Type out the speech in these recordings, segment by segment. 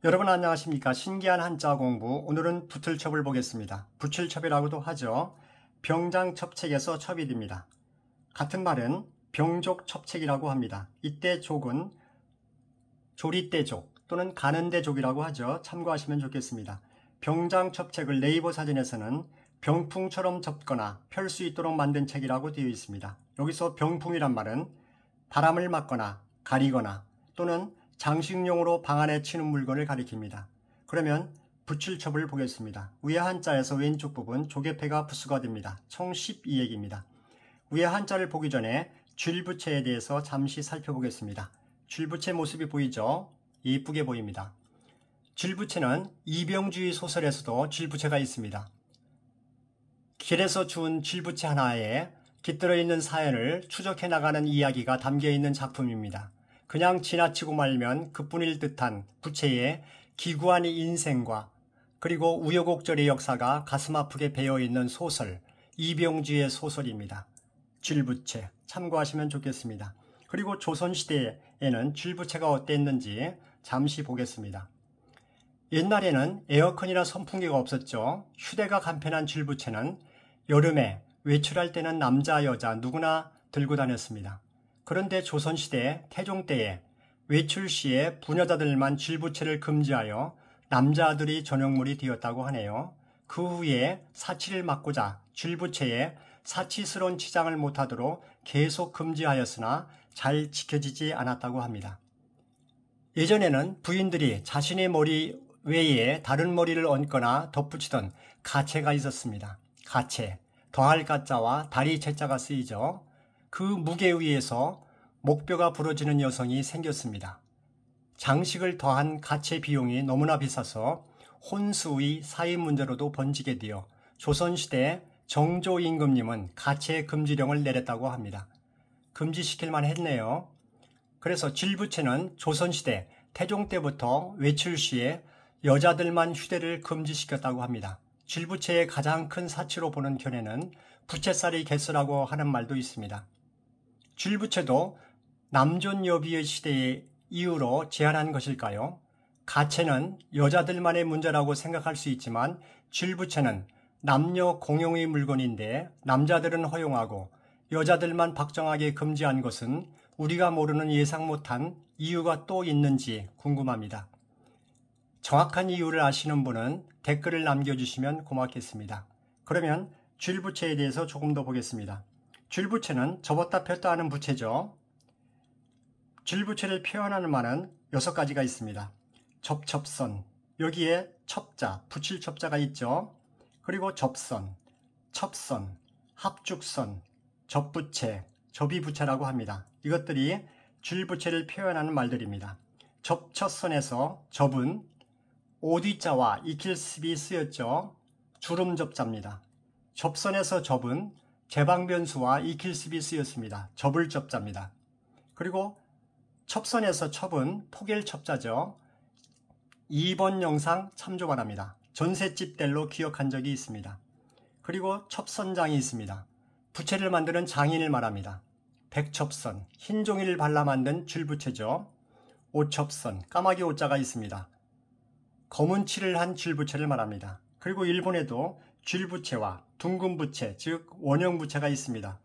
여러분 안녕하십니까? 신기한 한자 공부. 오늘은 붙을첩을 보겠습니다. 붙일첩이라고도 하죠. 병장첩책에서 첩이 됩니다. 같은 말은 병족첩책이라고 합니다. 이때 족은 조리대족 또는 가는대족이라고 하죠. 참고하시면 좋겠습니다. 병장첩책을 네이버 사전에서는 병풍처럼 접거나 펼 수 있도록 만든 책이라고 되어 있습니다. 여기서 병풍이란 말은 바람을 막거나 가리거나 또는 장식용으로 방 안에 치는 물건을 가리킵니다. 그러면 붙일첩을 보겠습니다. 위에 한자에서 왼쪽 부분 조개패가 부수가 됩니다. 총 12액입니다. 위에 한자를 보기 전에 쥘부채에 대해서 잠시 살펴보겠습니다. 쥘부채 모습이 보이죠? 이쁘게 보입니다. 쥘부채는 이병주의 소설에서도 쥘부채가 있습니다. 길에서 주운 쥘부채 하나에 깃들어 있는 사연을 추적해 나가는 이야기가 담겨 있는 작품입니다. 그냥 지나치고 말면 그뿐일 듯한 부채의 기구한 인생과 그리고 우여곡절의 역사가 가슴 아프게 배어있는 소설, 이병주의 소설입니다. 쥘부채 참고하시면 좋겠습니다. 그리고 조선시대에는 쥘부채가 어땠는지 잠시 보겠습니다. 옛날에는 에어컨이나 선풍기가 없었죠. 휴대가 간편한 쥘부채는 여름에 외출할 때는 남자 여자 누구나 들고 다녔습니다. 그런데 조선시대 태종 때에 외출 시에 부녀자들만 쥘부채를 금지하여 남자들이 전용물이 되었다고 하네요. 그 후에 사치를 막고자 쥘부채에 사치스러운 치장을 못하도록 계속 금지하였으나 잘 지켜지지 않았다고 합니다. 예전에는 부인들이 자신의 머리 외에 다른 머리를 얹거나 덧붙이던 가채가 있었습니다. 가채, 더할 가자와 다리 채자가 쓰이죠. 그 무게에 의해서 목뼈가 부러지는 여성이 생겼습니다. 장식을 더한 가채 비용이 너무나 비싸서 혼수의 사회 문제로도 번지게 되어 조선시대 정조임금님은 가채 금지령을 내렸다고 합니다. 금지시킬만 했네요. 그래서 쥘부채는 조선시대 태종 때부터 외출 시에 여자들만 휴대를 금지시켰다고 합니다. 쥘부채의 가장 큰 사치로 보는 견해는 부채살이 개수라고 하는 말도 있습니다. 쥘부채도 남존여비의 시대의 이유로 제한한 것일까요? 가채는 여자들만의 문제라고 생각할 수 있지만 쥘부채는 남녀 공용의 물건인데 남자들은 허용하고 여자들만 박정하게 금지한 것은 우리가 모르는 예상 못한 이유가 또 있는지 궁금합니다. 정확한 이유를 아시는 분은 댓글을 남겨주시면 고맙겠습니다. 그러면 쥘부채에 대해서 조금 더 보겠습니다. 쥘부채는 접었다 폈다 하는 부채죠. 쥘부채를 표현하는 말은 6가지가 있습니다. 접첩선, 여기에 첩자, 붙일 첩자가 있죠. 그리고 접선, 첩선, 합죽선, 접부채, 접이부채라고 합니다. 이것들이 쥘부채를 표현하는 말들입니다. 접첫선에서 접은 오뒤자와 익힐습이 쓰였죠. 주름접자입니다. 접선에서 접은 제방변수와 익힐습이 쓰였습니다. 접을접자입니다. 그리고 첩선에서 첩은 포겔첩자죠. 2번 영상 참조 바랍니다. 전셋집들로 기억한 적이 있습니다. 그리고 첩선장이 있습니다. 부채를 만드는 장인을 말합니다. 백첩선, 흰 종이를 발라 만든 쥘부채죠. 오첩선, 까마귀 오자가 있습니다. 검은 칠을 한 쥘부채를 말합니다. 그리고 일본에도 쥘부채와 둥근부채, 즉 원형부채가 있습니다.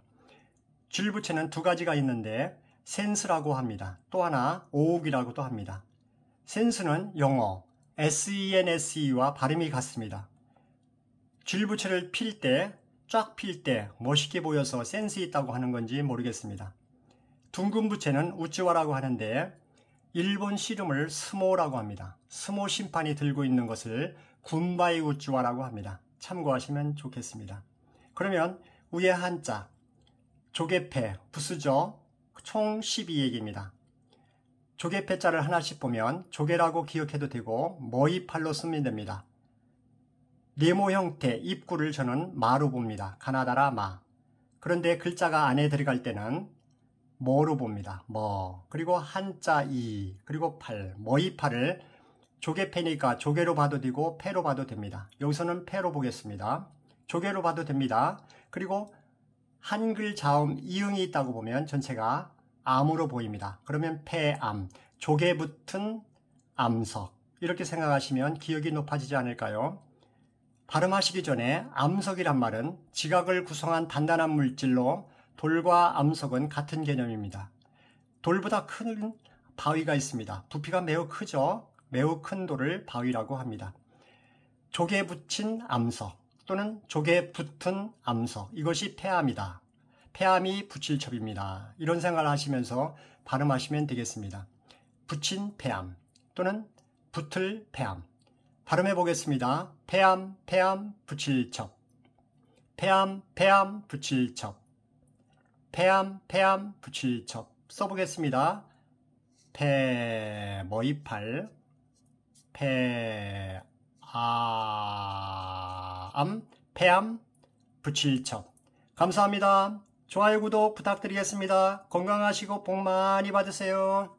쥘부채는 2가지가 있는데 센스라고 합니다. 또 하나 오욱이라고도 합니다. 센스는 영어 SENSE와 발음이 같습니다. 쥘부채를 필 때, 쫙 필 때 멋있게 보여서 센스 있다고 하는 건지 모르겠습니다. 둥근부채는 우찌와라고 하는데 일본 씨름을 스모라고 합니다. 스모 심판이 들고 있는 것을 군바이 우찌와라고 합니다. 참고하시면 좋겠습니다. 그러면 위에 한자 조개패, 부수죠. 총 12액입니다. 조개패자를 하나씩 보면 조개라고 기억해도 되고 머이팔로 쓰면 됩니다. 네모 형태 입구를 저는 마로 봅니다. 가나다라 마. 그런데 글자가 안에 들어갈 때는 머로 봅니다. 머. 그리고 한자 이. 그리고 팔. 머이팔을 조개패니까 조개로 봐도 되고 패로 봐도 됩니다. 여기서는 패로 보겠습니다. 조개로 봐도 됩니다. 그리고 한글 자음 이응이 있다고 보면 전체가 암으로 보입니다. 그러면 패암, 조개 붙은 암석, 이렇게 생각하시면 기억이 높아지지 않을까요? 발음하시기 전에 암석이란 말은 지각을 구성한 단단한 물질로 돌과 암석은 같은 개념입니다. 돌보다 큰 바위가 있습니다. 부피가 매우 크죠? 매우 큰 돌을 바위라고 합니다. 족에 붙인 암석 또는 족에 붙은 암석, 이것이 폐암이다. 폐암이 붙일첩입니다. 이런 생각을 하시면서 발음하시면 되겠습니다. 붙인 폐암 또는 붙을 폐암. 발음해 보겠습니다. 폐암, 폐암, 붙일첩. 폐암, 폐암, 붙일첩. 폐암, 폐암, 붙일첩. 써보겠습니다. 머이팔, 폐암, 붙일첩. 감사합니다. 좋아요, 구독 부탁드리겠습니다. 건강하시고 복 많이 받으세요.